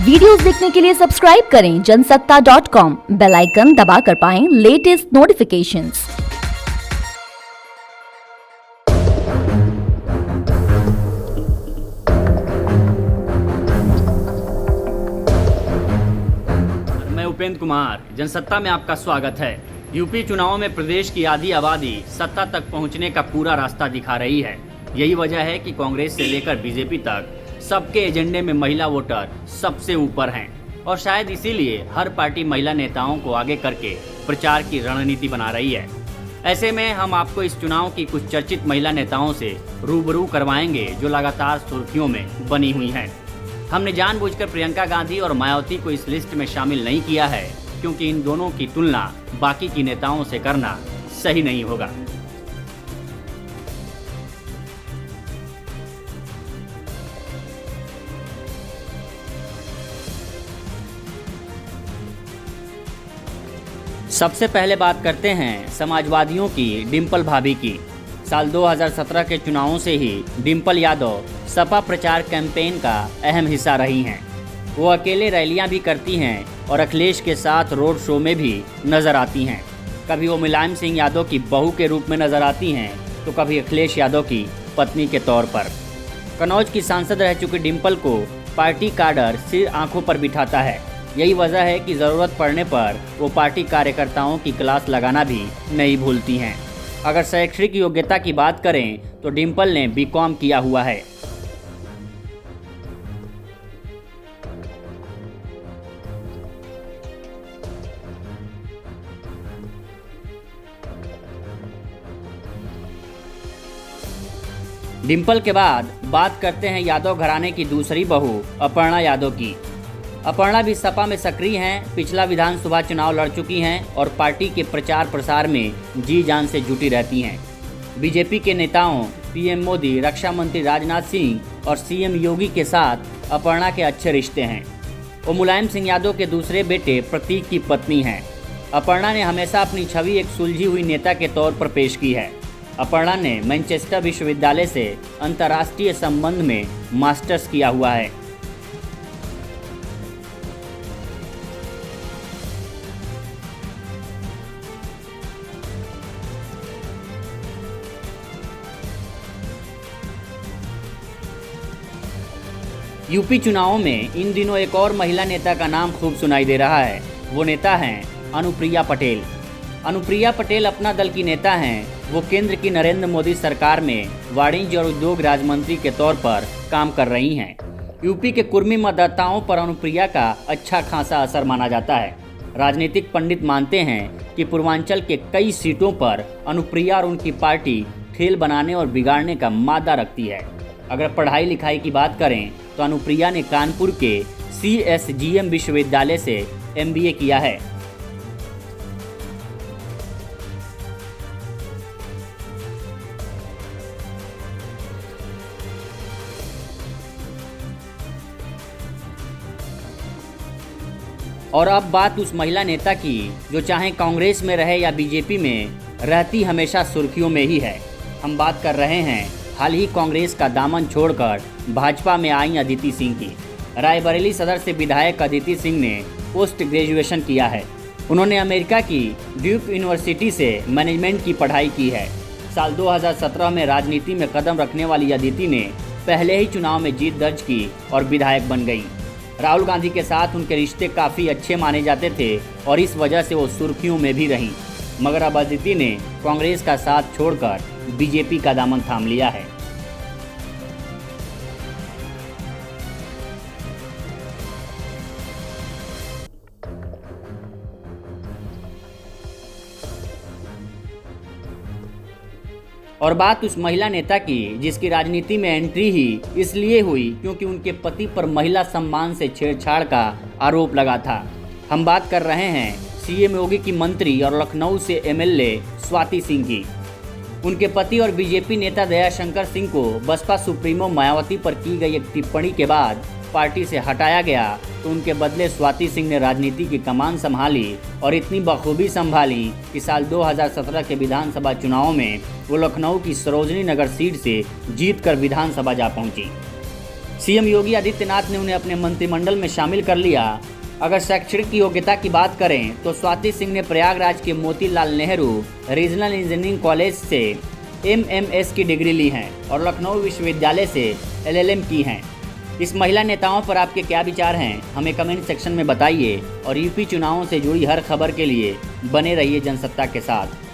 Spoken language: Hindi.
वीडियोस देखने के लिए सब्सक्राइब करें जनसत्ता.com, बेल आइकन दबाकर पाएं लेटेस्ट नोटिफिकेशंस। मैं उपेंद्र कुमार, जनसत्ता में आपका स्वागत है। यूपी चुनाव में प्रदेश की आधी आबादी सत्ता तक पहुंचने का पूरा रास्ता दिखा रही है। यही वजह है कि कांग्रेस से लेकर बीजेपी तक सबके एजेंडे में महिला वोटर सबसे ऊपर हैं और शायद इसीलिए हर पार्टी महिला नेताओं को आगे करके प्रचार की रणनीति बना रही है। ऐसे में हम आपको इस चुनाव की कुछ चर्चित महिला नेताओं से रूबरू करवाएंगे जो लगातार सुर्खियों में बनी हुई हैं। हमने जानबूझकर प्रियंका गांधी और मायावती को इस लिस्ट में शामिल नहीं किया है क्योंकि इन दोनों की तुलना बाकी की नेताओं से करना सही नहीं होगा। सबसे पहले बात करते हैं समाजवादियों की डिंपल भाभी की। साल 2017 के चुनावों से ही डिंपल यादव सपा प्रचार कैंपेन का अहम हिस्सा रही हैं। वो अकेले रैलियां भी करती हैं और अखिलेश के साथ रोड शो में भी नजर आती हैं। कभी वो मुलायम सिंह यादव की बहू के रूप में नजर आती हैं तो कभी अखिलेश यादव की पत्नी के तौर पर। कन्नौज की सांसद रह चुकी डिंपल को पार्टी काडर सिर आंखों पर बिठाता है। यही वजह है कि ज़रूरत पड़ने पर वो पार्टी कार्यकर्ताओं की क्लास लगाना भी नहीं भूलती हैं। अगर शैक्षणिक योग्यता की बात करें तो डिंपल ने बीकॉम किया हुआ है। डिंपल के बाद बात करते हैं यादव घराने की दूसरी बहू अपर्णा यादव की। अपर्णा भी सपा में सक्रिय हैं। पिछला विधानसभा चुनाव लड़ चुकी हैं और पार्टी के प्रचार प्रसार में जी जान से जुटी रहती हैं। बीजेपी के नेताओं पीएम मोदी, रक्षा मंत्री राजनाथ सिंह और सीएम योगी के साथ अपर्णा के अच्छे रिश्ते हैं। वो मुलायम सिंह यादव के दूसरे बेटे प्रतीक की पत्नी हैं। अपर्णा ने हमेशा अपनी छवि एक सुलझी हुई नेता के तौर पर पेश की है। अपर्णा ने मैनचेस्टर विश्वविद्यालय से अंतर्राष्ट्रीय संबंध में मास्टर्स किया हुआ है। यूपी चुनावों में इन दिनों एक और महिला नेता का नाम खूब सुनाई दे रहा है। वो नेता हैं अनुप्रिया पटेल। अनुप्रिया पटेल अपना दल की नेता हैं। वो केंद्र की नरेंद्र मोदी सरकार में वाणिज्य और उद्योग राज्य मंत्री के तौर पर काम कर रही हैं। यूपी के कुर्मी मतदाताओं पर अनुप्रिया का अच्छा खासा असर माना जाता है। राजनीतिक पंडित मानते हैं कि पूर्वांचल के कई सीटों पर अनुप्रिया और उनकी पार्टी खेल बनाने और बिगाड़ने का मादा रखती है। अगर पढ़ाई लिखाई की बात करें तो अनुप्रिया ने कानपुर के CSGM विश्वविद्यालय से MBA किया है। और अब बात उस महिला नेता की जो चाहे कांग्रेस में रहे या बीजेपी में रहती हमेशा सुर्खियों में ही है। हम बात कर रहे हैं हाल ही कांग्रेस का दामन छोड़कर भाजपा में आई अदिति सिंह की। रायबरेली सदर से विधायक अदिति सिंह ने पोस्ट ग्रेजुएशन किया है। उन्होंने अमेरिका की ड्यूक यूनिवर्सिटी से मैनेजमेंट की पढ़ाई की है। साल 2017 में राजनीति में कदम रखने वाली अदिति ने पहले ही चुनाव में जीत दर्ज की और विधायक बन गई। राहुल गांधी के साथ उनके रिश्ते काफ़ी अच्छे माने जाते थे और इस वजह से वो सुर्खियों में भी रहीं। मगर अब अदिति ने कांग्रेस का साथ छोड़कर बीजेपी का दामन थाम लिया है। और बात उस महिला नेता की जिसकी राजनीति में एंट्री ही इसलिए हुई क्योंकि उनके पति पर महिला सम्मान से छेड़छाड़ का आरोप लगा था। हम बात कर रहे हैं सीएम योगी की मंत्री और लखनऊ से MLA स्वाति सिंह की। उनके पति और बीजेपी नेता दयाशंकर सिंह को बसपा सुप्रीमो मायावती पर की गई एक टिप्पणी के बाद पार्टी से हटाया गया तो उनके बदले स्वाति सिंह ने राजनीति की कमान संभाली और इतनी बखूबी संभाली कि साल 2017 के विधानसभा चुनाव में वो लखनऊ की सरोजनी नगर सीट से जीतकर विधानसभा जा पहुंची। सीएम योगी आदित्यनाथ ने उन्हें अपने मंत्रिमंडल में शामिल कर लिया। अगर शैक्षणिक योग्यता की बात करें तो स्वाति सिंह ने प्रयागराज के Motilal Nehru regional engineering college से MMS की डिग्री ली है और लखनऊ विश्वविद्यालय से LLM की हैं। इस महिला नेताओं पर आपके क्या विचार हैं, हमें कमेंट सेक्शन में बताइए और यूपी चुनावों से जुड़ी हर खबर के लिए बने रहिए जनसत्ता के साथ।